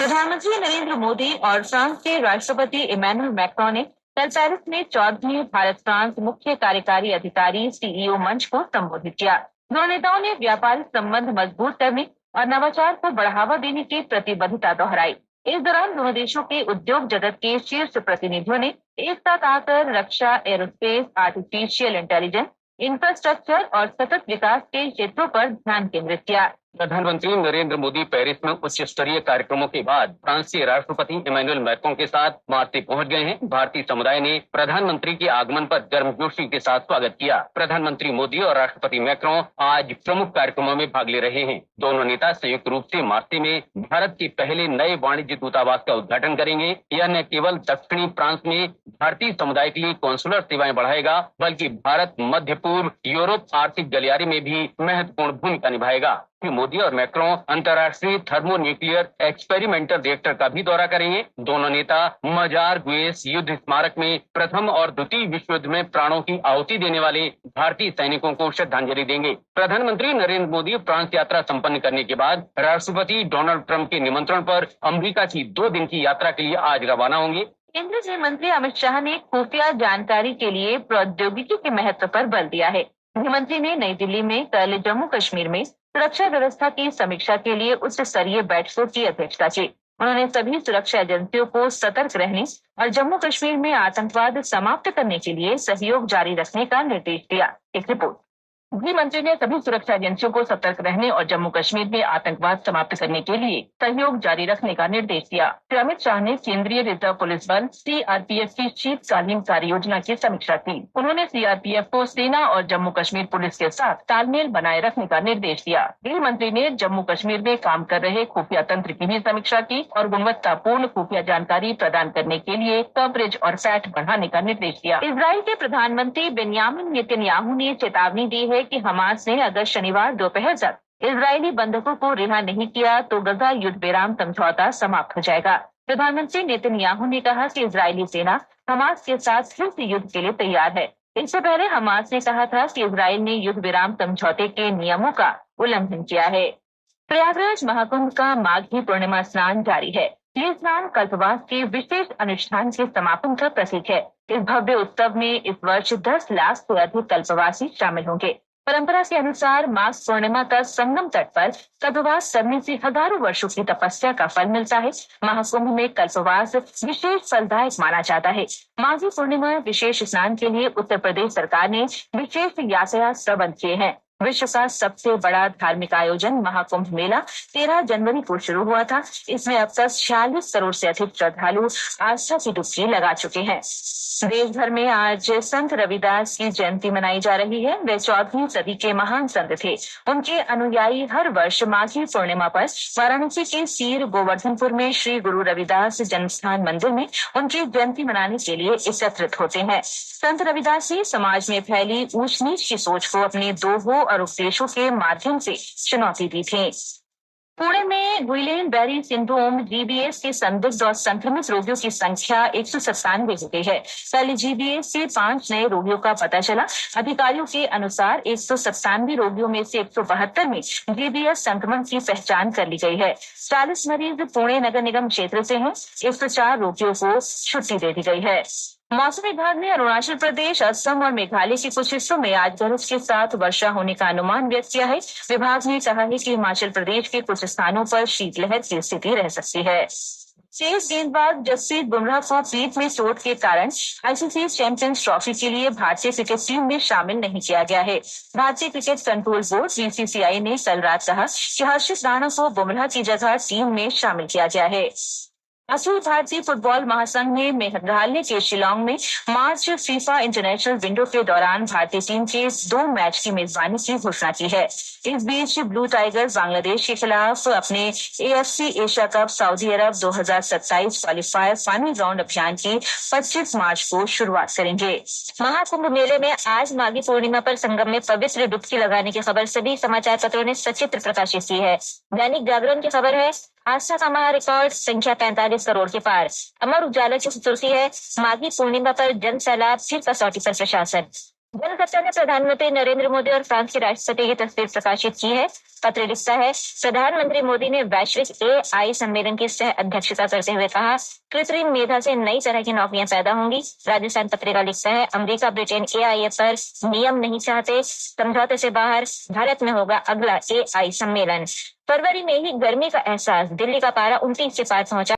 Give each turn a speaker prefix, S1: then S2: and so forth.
S1: प्रधानमंत्री नरेंद्र मोदी और फ्रांस के राष्ट्रपति इमैनुअल मैक्रों ने कल पेरिस में 14वीं भारत फ्रांस मुख्य कार्यकारी अधिकारी सीईओ मंच को संबोधित किया। दोनों नेताओं ने व्यापारिक संबंध मजबूत करने और नवाचार को बढ़ावा देने की प्रतिबद्धता दोहराई। इस दौरान दोनों देशों के उद्योग जगत के शीर्ष प्रतिनिधियों ने एक साथ आकर रक्षा, एरोस्पेस, आर्टिफिशियल इंटेलिजेंस, इंफ्रास्ट्रक्चर और सतत विकास के क्षेत्रों पर ध्यान केंद्रित किया।
S2: प्रधानमंत्री नरेंद्र मोदी पेरिस में उच्च स्तरीय कार्यक्रमों के बाद फ्रांस के राष्ट्रपति इमैनुअल मैक्रों के साथ मार्से पहुंच गए हैं। भारतीय समुदाय ने प्रधानमंत्री के आगमन पर गर्मजोशी के साथ स्वागत किया। प्रधानमंत्री मोदी और राष्ट्रपति मैक्रों आज प्रमुख कार्यक्रमों में भाग ले रहे हैं। दोनों नेता संयुक्त रूप से मार्से में भारत के पहले नए वाणिज्य दूतावास का उद्घाटन करेंगे। यह न केवल दक्षिणी फ्रांस में भारतीय समुदाय के लिए कॉन्सुलर सेवाएं बढ़ाएगा, बल्कि भारत मध्य पूर्व यूरोप आर्थिक गलियारे में भी महत्वपूर्ण भूमिका निभाएगा। मोदी और मैक्रों अंतर्राष्ट्रीय थर्मोन्यूक्लियर एक्सपेरिमेंटल रिएक्टर का भी दौरा करेंगे। दोनों नेता मजार गुएस युद्ध स्मारक में प्रथम और द्वितीय विश्व युद्ध में प्राणों की आहुति देने वाले भारतीय सैनिकों को श्रद्धांजलि देंगे। प्रधानमंत्री नरेंद्र मोदी फ्रांस यात्रा संपन्न करने के बाद राष्ट्रपति डोनाल्ड ट्रंप के निमंत्रण पर अमेरिका की 2 दिन की यात्रा के लिए आज रवाना होंगे।
S1: केंद्रीय गृह मंत्री अमित शाह ने खुफिया जानकारी के लिए प्रौद्योगिकी के महत्व पर बल दिया है। गृह मंत्री ने नई दिल्ली में कल जम्मू कश्मीर में सुरक्षा व्यवस्था की समीक्षा के लिए उच्च स्तरीय बैठकों की अध्यक्षता की। उन्होंने सभी सुरक्षा एजेंसियों को सतर्क रहने और जम्मू कश्मीर में आतंकवाद समाप्त करने के लिए सहयोग जारी रखने का निर्देश दिया। एक रिपोर्ट। गृह मंत्री ने सभी सुरक्षा एजेंसियों को सतर्क रहने और जम्मू कश्मीर में आतंकवाद समाप्त करने के लिए सहयोग जारी रखने का निर्देश दिया। श्री अमित शाह ने केंद्रीय रिजर्व पुलिस बल सीआरपीएफ की शीतकालीन कार्य योजना की समीक्षा की। उन्होंने सीआरपीएफ को सेना और जम्मू कश्मीर पुलिस के साथ तालमेल बनाए रखने का निर्देश दिया। गृह मंत्री ने जम्मू कश्मीर में काम कर रहे खुफिया तंत्र की भी समीक्षा की और गुणवत्तापूर्ण खुफिया जानकारी प्रदान करने के लिए कवरेज और फैट बढ़ाने का निर्देश दिया। इजराइल के प्रधानमंत्री बेंयामिन नेतन्याहू ने चेतावनी दी है कि हमास ने अगर शनिवार दोपहर तक इजरायली बंधकों को रिहा नहीं किया तो गजा युद्ध विराम समझौता समाप्त हो जाएगा। प्रधानमंत्री नेतन्याहू ने कहा कि इजरायली सेना हमास के साथ फिर से युद्ध के लिए तैयार है। इससे पहले हमास ने कहा था कि इजरायल ने युद्ध विराम समझौते के नियमों का उल्लंघन किया है। प्रयागराज महाकुंभ का माघी पूर्णिमा स्नान जारी है। ये स्नान कल्पवास के विशेष अनुष्ठान के समापन का प्रतीक है। इस भव्य उत्सव में इस वर्ष 10 लाख से अधिक कल्पवासी शामिल होंगे। परंपरा के अनुसार माघ पूर्णिमा तक संगम तट पर कल्पवास करने से हजारों वर्षों की तपस्या का फल मिलता है। महाकुंभ में कल्पवास विशेष फलदायक माना जाता है। माघी पूर्णिमा विशेष स्नान के लिए उत्तर प्रदेश सरकार ने विशेष यातायात प्रबंध किए हैं। विश्व का सबसे बड़ा धार्मिक आयोजन महाकुंभ मेला 13 जनवरी को शुरू हुआ था। इसमें अब तक 46 करोड़ से अधिक श्रद्धालु आस्था की डुबकी लगा चुके हैं। देश भर में आज संत रविदास की जयंती मनाई जा रही है। वे 14वीं सदी के महान संत थे। उनके अनुयायी हर वर्ष माघी पूर्णिमा पर वाराणसी के सीर गोवर्धनपुर में श्री गुरु रविदास जन्मस्थान मंदिर में उनकी जयंती मनाने के लिए एकत्रित होते हैं। संत रविदास ने समाज में फैली ऊंच नीच की सोच को अपने दोहों और उपदेशों के माध्यम से चुनौती दी थी। पुणे में गुइलेन बेरी सिंड्रोम जीबीएस के संदिग्ध और संक्रमित रोगियों की संख्या 197 हो गई है। कल जीबीएस से 5 नए रोगियों का पता चला। अधिकारियों के अनुसार 197 रोगियों में से 172 में जीबीएस संक्रमण की पहचान कर ली गई है। 40 मरीज पुणे नगर निगम क्षेत्र से हैं। 104 रोगियों को छुट्टी दे दी गई है। मौसम विभाग ने अरुणाचल प्रदेश, असम और मेघालय के कुछ हिस्सों में आज गरज के साथ वर्षा होने का अनुमान व्यक्त किया है। विभाग ने कहा है कि हिमाचल प्रदेश के कुछ स्थानों पर शीतलहर की स्थिति रह सकती है। तेज गेंदबाज जसप्रीत बुमराह को पीठ में चोट के कारण आईसीसी चैंपियंस ट्रॉफी के लिए भारतीय क्रिकेट टीम में शामिल नहीं किया गया है। भारतीय क्रिकेट कंट्रोल बोर्ड बीसीसीआई ने कल रात कहा कि हर्षित राणा को बुमराह की जगह टीम में शामिल किया गया है। अखिल भारतीय फुटबॉल महासंघ ने मेघालय के शिलांग में मार्च फीफा इंटरनेशनल विंडो के दौरान भारतीय टीम के 2 मैच की मेजबानी की घोषणा की है। इस बीच ब्लू टाइगर्स बांग्लादेश के खिलाफ अपने एएफसी एशिया कप सऊदी अरब 2027 क्वालिफायर फाइनल राउंड अभियान की 25 मार्च को शुरुआत करेंगे। महाकुंभ मेले में आज माघी पूर्णिमा पर संगम में पवित्र डुबकी लगाने की खबर सभी समाचार पत्रों ने सचित्र प्रकाशित की है। दैनिक जागरण की खबर है आस्था का महा रिकॉर्ड संख्या 45 करोड़ के पार। अमर उजाला की सुर्खी है माघी पूर्णिमा पर जन सैलाब फिर कसौटी पर प्रशासन। जनसत्ता ने प्रधानमंत्री नरेंद्र मोदी और फ्रांस के राष्ट्रपति की तस्वीर प्रकाशित की है। पत्र लिखता है, प्रधानमंत्री मोदी ने वैश्विक AI सम्मेलन की सह अध्यक्षता करते हुए कहा, कृत्रिम मेधा से नई तरह की नौकरियां पैदा होंगी। राजस्थान पत्रिका लिखता है, अमेरिका ब्रिटेन AI पर नियम नहीं चाहते, समझौते से बाहर, भारत में होगा अगला AI सम्मेलन। फरवरी में ही गर्मी का एहसास, दिल्ली का पारा 29 के पार पहुंचा।